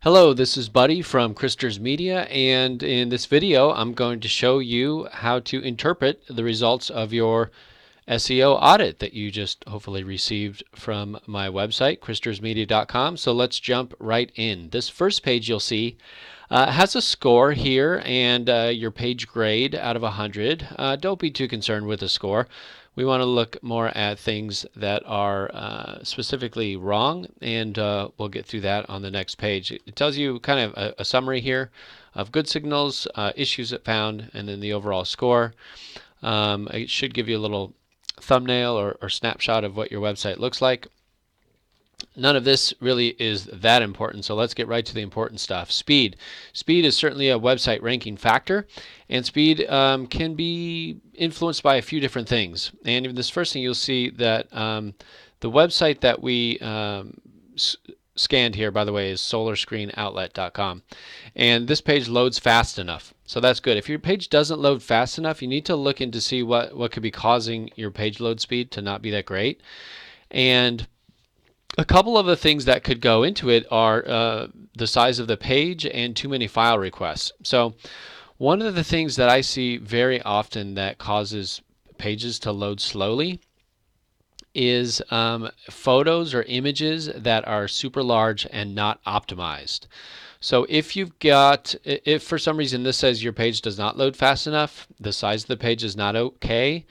Hello, this is Buddy from Christers Media, and in this video I'm going to show you how to interpret the results of your SEO audit that you just hopefully received from my website, christersmedia.com. So let's jump right in. This first page you'll see has a score here and your page grade out of 100. Don't be too concerned with the score. We want to look more at things that are specifically wrong, and we'll get through that on the next page. It tells you kind of a summary here of good signals, issues it found, and then the overall score. It should give you a little thumbnail or snapshot of what your website looks like. None of this really is that important, so let's get right to the important stuff. Speed. Speed is certainly a website ranking factor, and speed can be influenced by a few different things. And in this first thing, you'll see that the website that we scanned here, by the way, is solarscreenoutlet.com. And this page loads fast enough. So that's good. If your page doesn't load fast enough, you need to look into see what could be causing your page load speed to not be that great. And a couple of the things that could go into it are the size of the page and too many file requests. So one of the things that I see very often that causes pages to load slowly is photos or images that are super large and not optimized. So if for some reason this says your page does not load fast enough, the size of the page is not okay,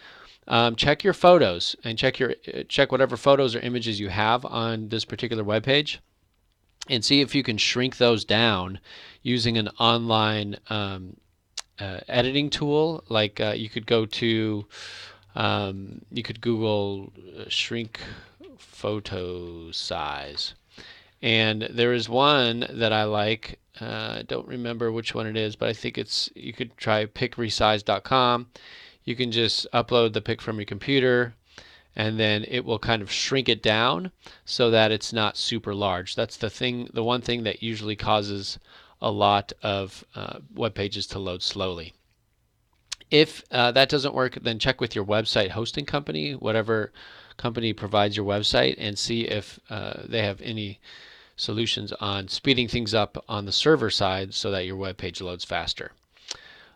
check your photos and check whatever photos or images you have on this particular web page, and see if you can shrink those down using an online editing tool. Like you could go to you could Google shrink photo size, and there is one that I like. I don't remember which one it is, but I think you could try picresize.com. You can just upload the pic from your computer, and then it will kind of shrink it down so that it's not super large. That's the one thing that usually causes a lot of web pages to load slowly. If that doesn't work, then check with your website hosting company, whatever company provides your website, and see if they have any solutions on speeding things up on the server side so that your web page loads faster.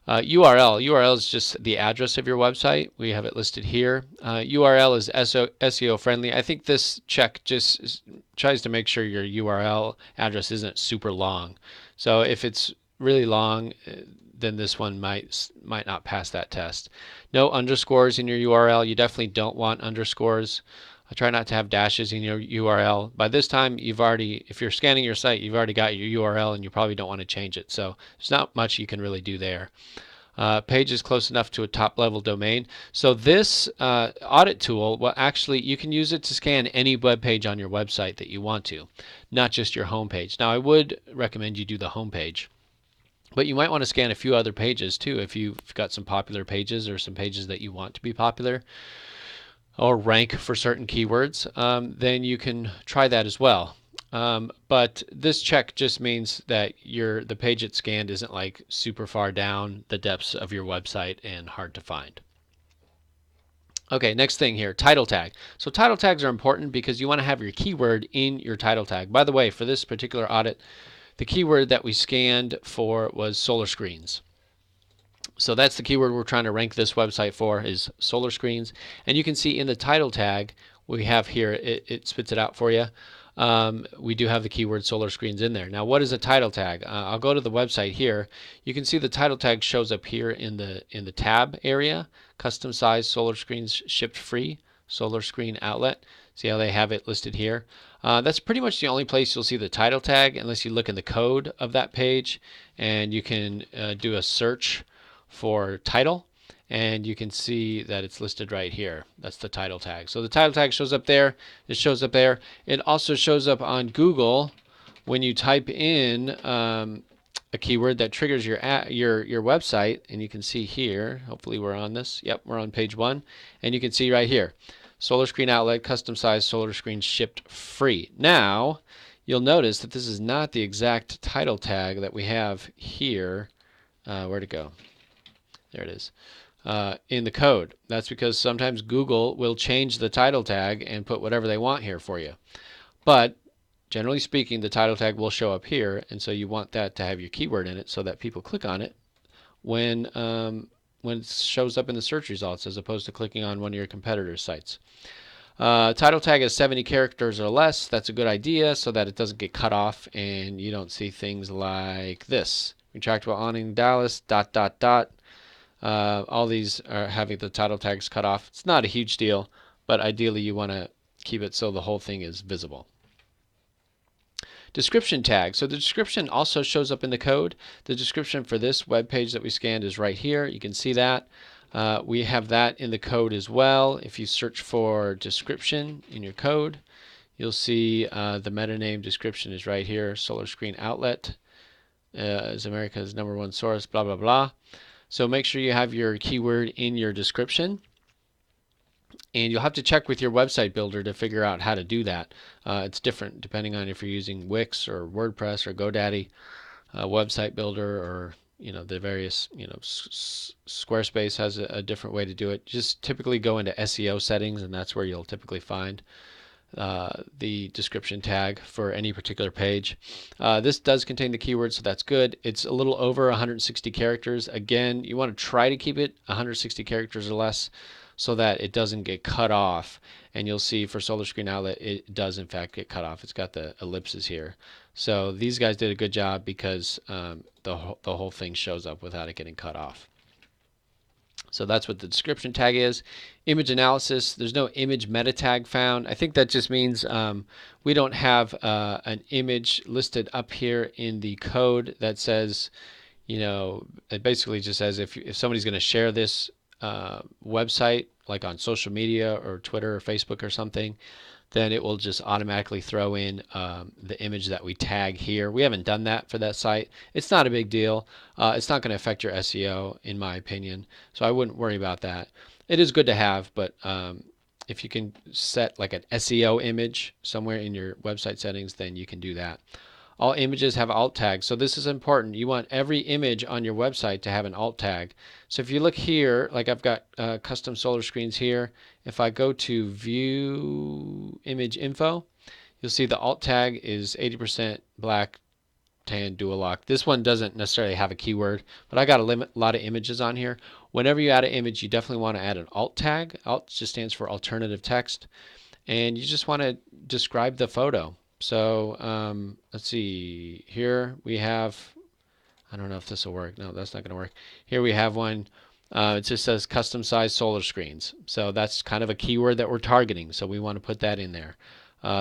URL is just the address of your website. We have it listed here. URL is SEO friendly. I think this check just tries to make sure your URL address isn't super long. So if it's really long, then this one might not pass that test. No underscores in your URL. You definitely don't want underscores. I try not to have dashes in your URL. By this time, if you're scanning your site, you've already got your URL and you probably don't want to change it. So there's not much you can really do there. Page is close enough to a top level domain. So this audit tool, well, actually you can use it to scan any web page on your website that you want to, not just your home page. Now I would recommend you do the home page, but you might want to scan a few other pages too. If you've got some popular pages or some pages that you want to be popular or rank for certain keywords, then you can try that as well. But this check just means that the page it's scanned isn't like super far down the depths of your website and hard to find. Okay, next thing here, title tag. So title tags are important because you want to have your keyword in your title tag. By the way, for this particular audit, the keyword that we scanned for was solar screens. So that's the keyword we're trying to rank this website for, is solar screens. And you can see in the title tag we have here, it spits it out for you. We do have the keyword solar screens in there. Now, what is a title tag? I'll go to the website here. You can see the title tag shows up here in the tab area. Custom size solar screens shipped free, solar screen outlet. See how they have it listed here? That's pretty much the only place you'll see the title tag, unless you look in the code of that page, and you can do a search for title, and you can see that it's listed right here. That's the title tag. So the title tag shows up there. It shows up there. It also shows up on Google when you type in a keyword that triggers your website, and you can see here. Hopefully we're on this. Yep, we're on page 1, and you can see right here, solar screen outlet, custom size solar screen shipped free. Now you'll notice that this is not the exact title tag that we have here. Where'd it go? There it is. In the code. That's because sometimes Google will change the title tag and put whatever they want here for you. But generally speaking, the title tag will show up here, and so you want that to have your keyword in it so that people click on it when it shows up in the search results, as opposed to clicking on one of your competitors' sites. Title tag is 70 characters or less. That's a good idea so that it doesn't get cut off and you don't see things like this. Retractable awning Dallas, ... All these are having the title tags cut off. It's not a huge deal, but ideally you want to keep it so the whole thing is visible. Description tag. So the description also shows up in the code. The description for this web page that we scanned is right here. You can see that. We have that in the code as well. If you search for description in your code, you'll see the meta name description is right here. Solar Screen Outlet is America's #1 source, blah, blah, blah. So make sure you have your keyword in your description. And you'll have to check with your website builder to figure out how to do that. It's different depending on if you're using Wix or WordPress or GoDaddy website builder, or the various Squarespace has a different way to do it. Just typically go into SEO settings, and that's where you'll typically find the description tag for any particular page. This does contain the keywords, so that's good. It's a little over 160 characters. Again, you want to try to keep it 160 characters or less so that it doesn't get cut off. And you'll see for Solar Screen Outlet, it does in fact get cut off. It's got the ellipses here. So these guys did a good job because the whole thing shows up without it getting cut off. So that's what the description tag is. Image analysis, there's no image meta tag found. I think that just means we don't have an image listed up here in the code that says, it basically just says if somebody's going to share this website, like on social media or Twitter or Facebook or something, then it will just automatically throw in the image that we tag here. We haven't done that for that site. It's not a big deal. It's not going to affect your SEO, in my opinion, so I wouldn't worry about that. It is good to have, but if you can set like an SEO image somewhere in your website settings, then you can do that. All images have alt tags, so this is important. You want every image on your website to have an alt tag. So if you look here, like I've got custom solar screens here. If I go to view image info, you'll see the alt tag is 80% black, tan, dual lock. This one doesn't necessarily have a keyword, but I got a lot of images on here. Whenever you add an image, you definitely want to add an alt tag. Alt just stands for alternative text, and you just want to describe the photo. So let's see, here we have, I don't know if this will work. No, that's not going to work. Here we have one. It just says custom size solar screens. So that's kind of a keyword that we're targeting. So we want to put that in there.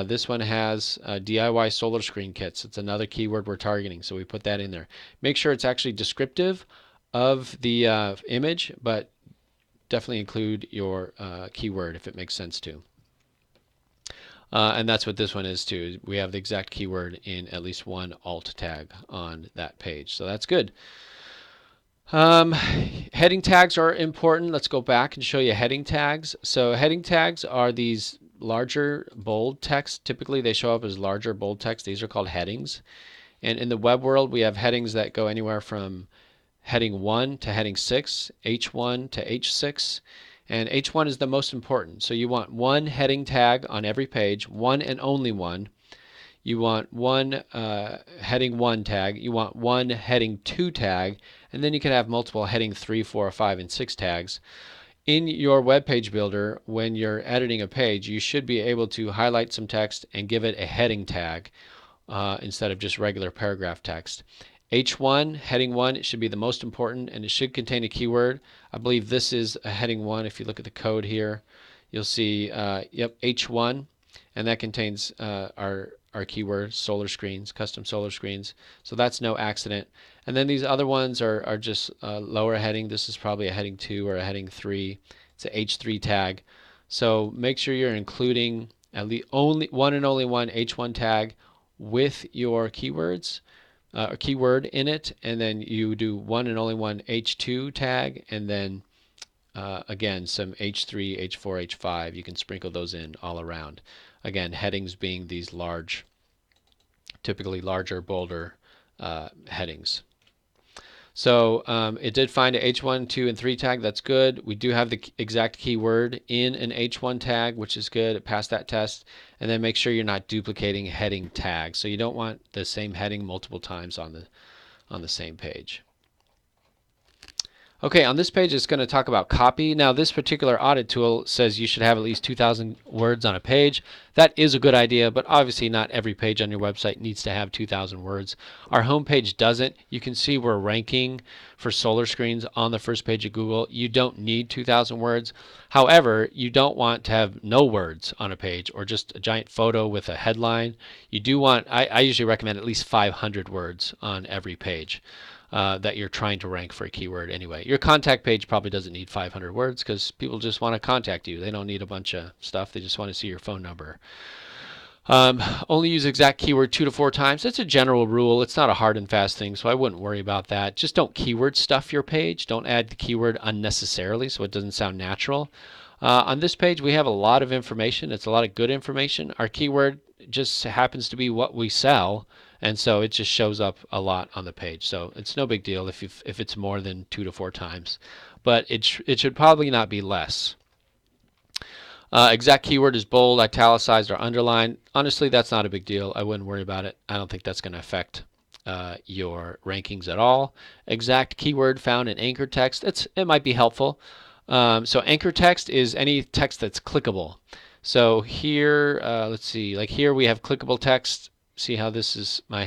This one has DIY solar screen kits. It's another keyword we're targeting. So we put that in there. Make sure it's actually descriptive of the image, but definitely include your keyword if it makes sense to. And that's what this one is too. We have the exact keyword in at least one alt tag on that page. So that's good. Heading tags are important. Let's go back and show you heading tags. So heading tags are these larger bold text. Typically they show up as larger bold text. These are called headings. And in the web world, we have headings that go anywhere from heading 1 to heading 6, H1 to H6. And H1 is the most important. So you want one heading tag on every page, one and only one. You want one heading 1 tag. You want one heading 2 tag. And then you can have multiple heading 3, 4, 5, and 6 tags. In your web page builder, when you're editing a page, you should be able to highlight some text and give it a heading tag instead of just regular paragraph text. H1, heading 1, it should be the most important, and it should contain a keyword. I believe this is a heading 1. If you look at the code here, you'll see, yep, H1, and that contains our keyword, solar screens, custom solar screens. So that's no accident. And then these other ones are just lower heading. This is probably a heading 2 or a heading 3. It's a H3 tag. So make sure you're including at least only one H1 tag with your keywords. A keyword in it, and then you do one and only one H2 tag, and then again some H3, H4, H5. You can sprinkle those in all around. Again, headings being these typically larger, bolder headings. So it did find a H1, 2, and 3 tag. That's good. We do have the exact keyword in an H1 tag, which is good. It passed that test. And then make sure you're not duplicating heading tags. So you don't want the same heading multiple times on the same page. Okay, on this page it's going to talk about copy. Now this particular audit tool says you should have at least 2,000 words on a page. That is a good idea, but obviously not every page on your website needs to have 2,000 words. Our home page doesn't. You can see we're ranking for solar screens on the first page of Google. You don't need 2,000 words. However, you don't want to have no words on a page or just a giant photo with a headline. You do want, I usually recommend at least 500 words on every page. That you're trying to rank for a keyword anyway. Your contact page probably doesn't need 500 words because people just want to contact you. They don't need a bunch of stuff. They just want to see your phone number. Only use exact keyword 2 to 4 times. That's a general rule. It's not a hard and fast thing, so I wouldn't worry about that. Just don't keyword stuff your page. Don't add the keyword unnecessarily so it doesn't sound natural. On this page, we have a lot of information. It's a lot of good information. Our keyword just happens to be what we sell, and so it just shows up a lot on the page. So it's no big deal if it's more than 2 to 4 times, but it should probably not be less. Exact keyword is bold, italicized, or underlined. Honestly, that's not a big deal. I wouldn't worry about it. I don't think that's going to affect your rankings at all. Exact keyword found in anchor text. It might be helpful. So anchor text is any text that's clickable. So here, let's see, like here we have clickable text. See how this is, my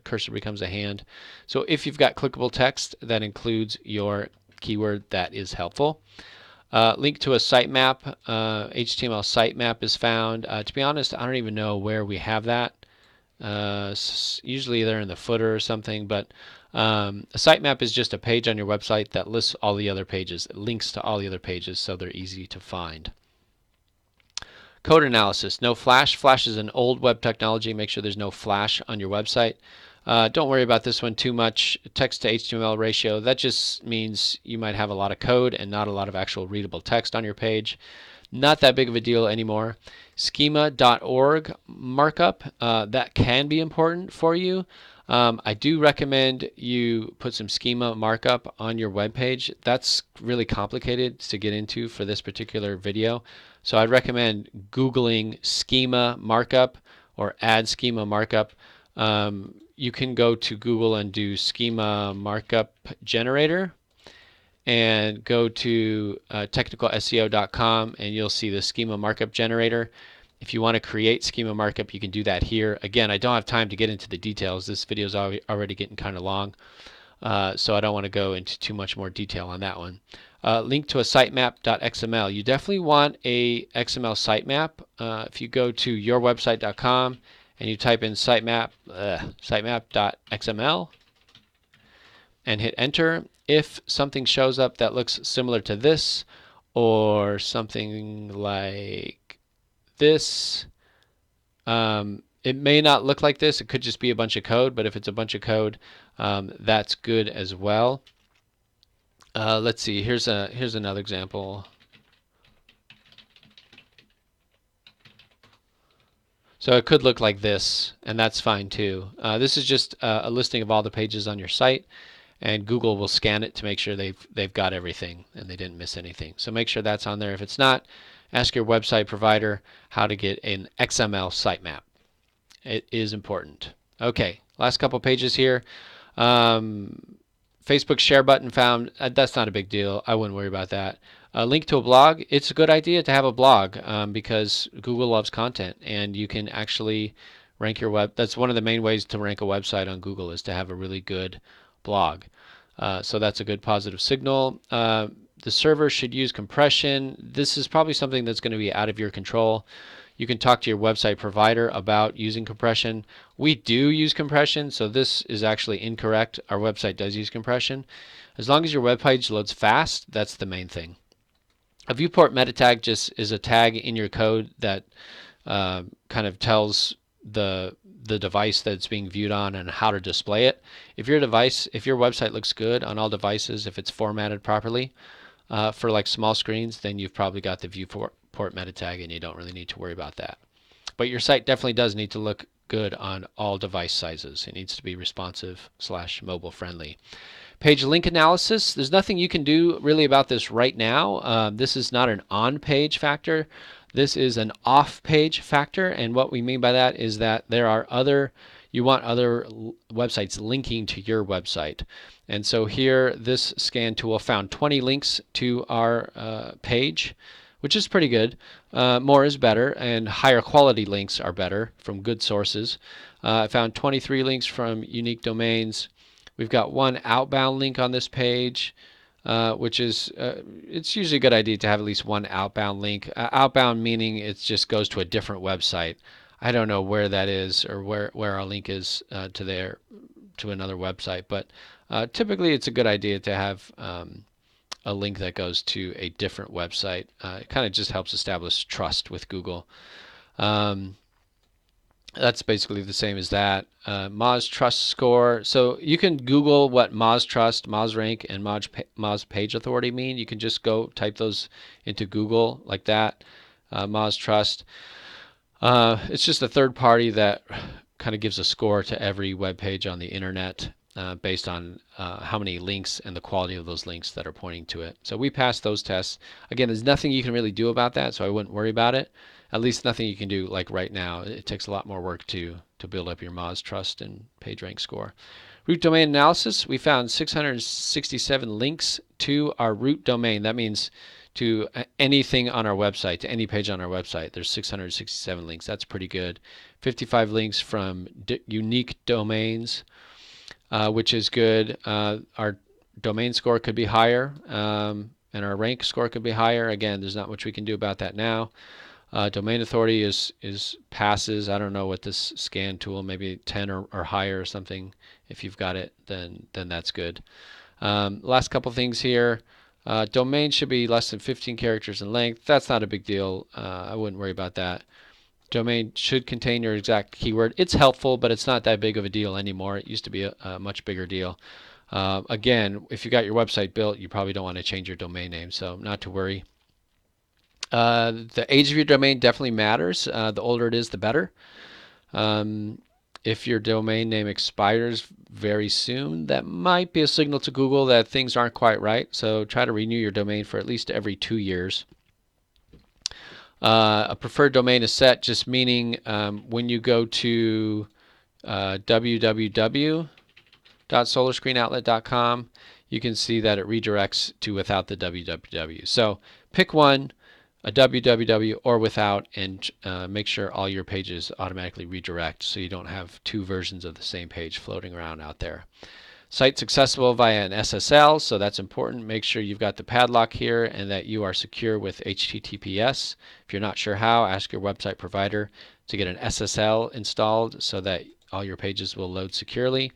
cursor becomes a hand. So if you've got clickable text that includes your keyword, that is helpful. Link to a sitemap, HTML sitemap is found. To be honest, I don't even know where we have that. Usually they're in the footer or something, but a sitemap is just a page on your website that lists all the other pages. It links to all the other pages so they're easy to find. Code analysis, no Flash. Flash is an old web technology. Make sure there's no Flash on your website. Don't worry about this one too much. Text to HTML ratio, that just means you might have a lot of code and not a lot of actual readable text on your page. Not that big of a deal anymore. Schema.org markup, that can be important for you. I do recommend you put some schema markup on your web page. That's really complicated to get into for this particular video. So I'd recommend Googling schema markup or add schema markup. You can go to Google and do schema markup generator and go to technicalseo.com and you'll see the schema markup generator. If you want to create schema markup, you can do that here. Again, I don't have time to get into the details. This video is already getting kind of long, so I don't want to go into too much more detail on that one. Link to a sitemap.xml. You definitely want a XML sitemap. If you go to yourwebsite.com and you type in sitemap.xml and hit enter, if something shows up that looks similar to this or something like this, it may not look like this. It could just be a bunch of code, but if it's a bunch of code, that's good as well. Let's see. Here's another example. So it could look like this, and that's fine too. This is just a listing of all the pages on your site, and Google will scan it to make sure they've got everything and they didn't miss anything. So make sure that's on there. If it's not, ask your website provider how to get an XML sitemap. It is important. Okay, last couple pages here. Facebook share button found. That's not a big deal. I wouldn't worry about that. Link to a blog. It's a good idea to have a blog because Google loves content, and you can actually rank your web. That's one of the main ways to rank a website on Google is to have a really good blog. So that's a good positive signal. The server should use compression. This is probably something that's going to be out of your control. You can talk to your website provider about using compression. We do use compression, so this is actually incorrect. Our website does use compression. As long as your web page loads fast, that's the main thing. A viewport meta tag just is a tag in your code that kind of tells the device that it's being viewed on and how to display it. If your website looks good on all devices, if it's formatted properly for like small screens, then you've probably got the viewport meta tag and you don't really need to worry about that. But your site definitely does need to look good on all device sizes. It needs to be responsive / mobile friendly. Page link analysis. There's nothing you can do really about this right now. This is not an on-page factor. This is an off-page factor, and what we mean by that is that you want other websites linking to your website. And so here, this scan tool found 20 links to our page, which is pretty good. More is better, and higher quality links are better from good sources. I found 23 links from unique domains. We've got one outbound link on this page, which is, it's usually a good idea to have at least one outbound link. Outbound meaning it just goes to a different website. I don't know where that is or where our link is to another website, but typically it's a good idea to have a link that goes to a different website. It kind of just helps establish trust with Google. That's basically the same as that. Moz Trust Score. So you can Google what Moz Trust, Moz Rank, and Moz Page Authority mean. You can just go type those into Google like that. Moz Trust. It's just a third party that kind of gives a score to every web page on the internet based on how many links and the quality of those links that are pointing to it. So we passed those tests. Again, there's nothing you can really do about that, so I wouldn't worry about it. At least nothing you can do like right now. It takes a lot more work to build up your Moz Trust and PageRank score. Root domain analysis, we found 667 links to our root domain. That means to anything on our website, to any page on our website. There's 667 links. That's pretty good. 55 links from unique domains, which is good. Our domain score could be higher, and our rank score could be higher. Again, there's not much we can do about that now. Domain authority is passes. I don't know what this scan tool, maybe 10 or higher or something. If you've got it, then that's good. Last couple things here. Domain should be less than 15 characters in length. That's not a big deal. I wouldn't worry about that. Domain should contain your exact keyword. It's helpful, but it's not that big of a deal anymore. It used to be a much bigger deal. Again, if you got your website built, you probably don't want to change your domain name, so not to worry. The age of your domain definitely matters. The older it is, the better. If your domain name expires very soon, that might be a signal to Google that things aren't quite right. So try to renew your domain for at least every 2 years. A preferred domain is set, just meaning when you go to www.solarscreenoutlet.com, you can see that it redirects to without the www. So pick one, a www or without, and make sure all your pages automatically redirect so you don't have two versions of the same page floating around out there. Site's accessible via an SSL, so that's important. Make sure you've got the padlock here and that you are secure with HTTPS. If you're not sure how, ask your website provider to get an SSL installed so that all your pages will load securely.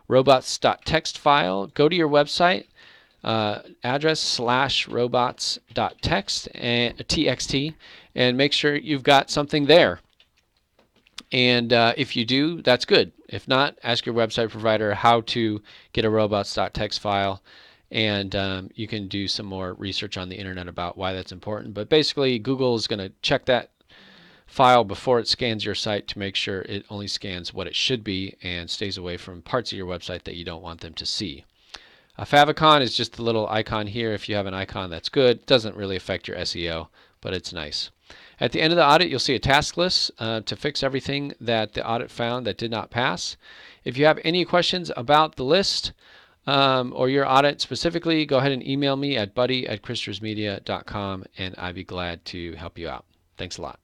Robots.txt file, go to your website, address /robots.txt and make sure you've got something there. And if you do, that's good. If not, ask your website provider how to get a robots.txt file, and you can do some more research on the internet about why that's important. But basically, Google is going to check that file before it scans your site to make sure it only scans what it should be and stays away from parts of your website that you don't want them to see. A favicon is just a little icon here. If you have an icon, that's good. It doesn't really affect your SEO, but it's nice. At the end of the audit, you'll see a task list to fix everything that the audit found that did not pass. If you have any questions about the list or your audit specifically, go ahead and email me at buddy@christersmedia.com, and I'd be glad to help you out. Thanks a lot.